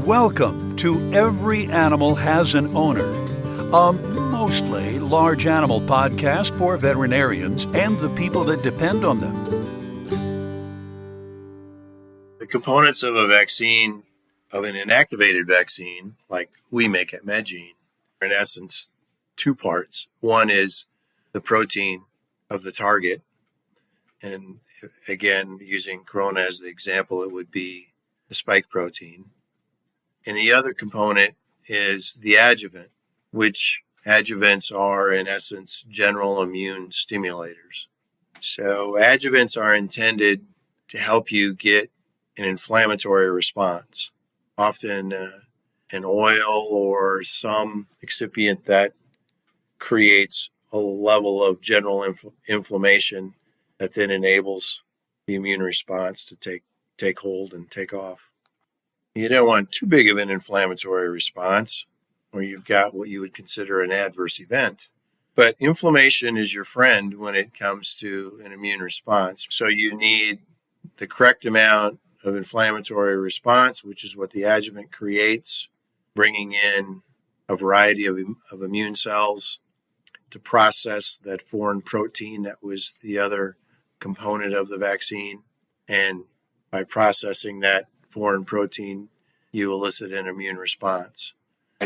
Welcome to Every Animal Has an Owner, a mostly large animal podcast for veterinarians and the people that depend on them. The components of a vaccine, of an inactivated vaccine, like we make at Medgene, are in essence two parts. One is the protein of the target. And again, using corona as the example, it would be the spike protein. And the other component is the adjuvant, which adjuvants are in essence general immune stimulators. So adjuvants are intended to help you get an inflammatory response, often an oil or some excipient that creates a level of general inflammation that then enables the immune response to take hold and take off. You don't want too big of an inflammatory response, or you've got what you would consider an adverse event. But inflammation is your friend when it comes to an immune response. So you need the correct amount of inflammatory response, which is what the adjuvant creates, bringing in a variety of immune cells to process that foreign protein that was the other component of the vaccine. And by processing that foreign protein, you elicit an immune response.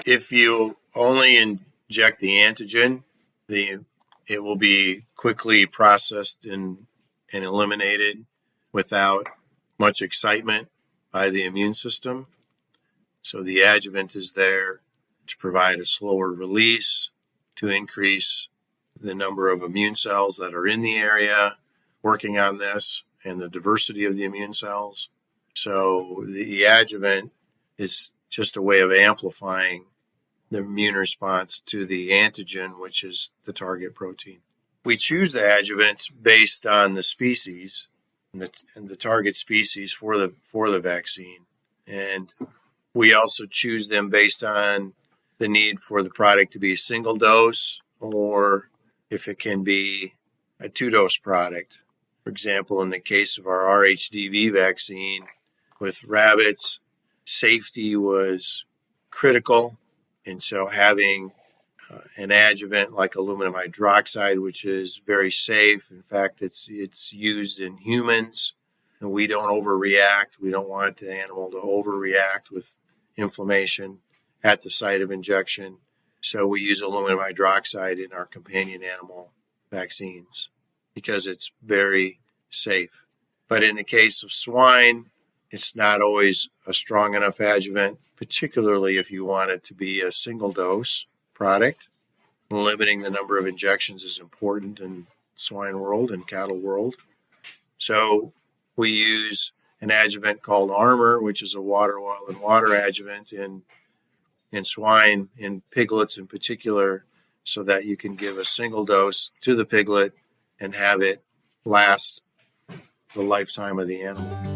If you only inject the antigen, it will be quickly processed and eliminated without much excitement by the immune system. So the adjuvant is there to provide a slower release, to increase the number of immune cells that are in the area working on this and the diversity of the immune cells. So the adjuvant is just a way of amplifying the immune response to the antigen, which is the target protein. We choose the adjuvants based on the species and the target species for the vaccine. And we also choose them based on the need for the product to be a single dose, or if it can be a 2-dose product. For example, in the case of our RHDV vaccine with rabbits, safety was critical. And so having an adjuvant like aluminum hydroxide, which is very safe. In fact, it's used in humans, and we don't overreact. We don't want the animal to overreact with inflammation at the site of injection. So we use aluminum hydroxide in our companion animal vaccines because it's very safe. But in the case of swine, it's not always a strong enough adjuvant, particularly if you want it to be a single dose product. Limiting the number of injections is important in swine world and cattle world. So we use an adjuvant called Armor, which is a water, oil, and water adjuvant in swine, in piglets in particular, so that you can give a single dose to the piglet and have it last the lifetime of the animal.